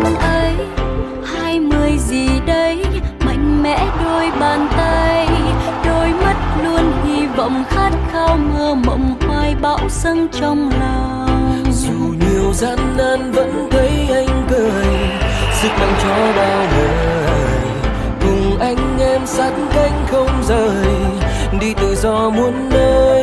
anh ấy. 20 gì đấy, mạnh mẽ đôi bàn tay, đôi mắt luôn hy vọng khát khao mơ mộng hoài bão dâng trong lòng. Dù nhiều gian nan vẫn thấy anh cười, sức mạnh cho bao người. Cùng anh em sát cánh không rời, đi tự do muôn nơi.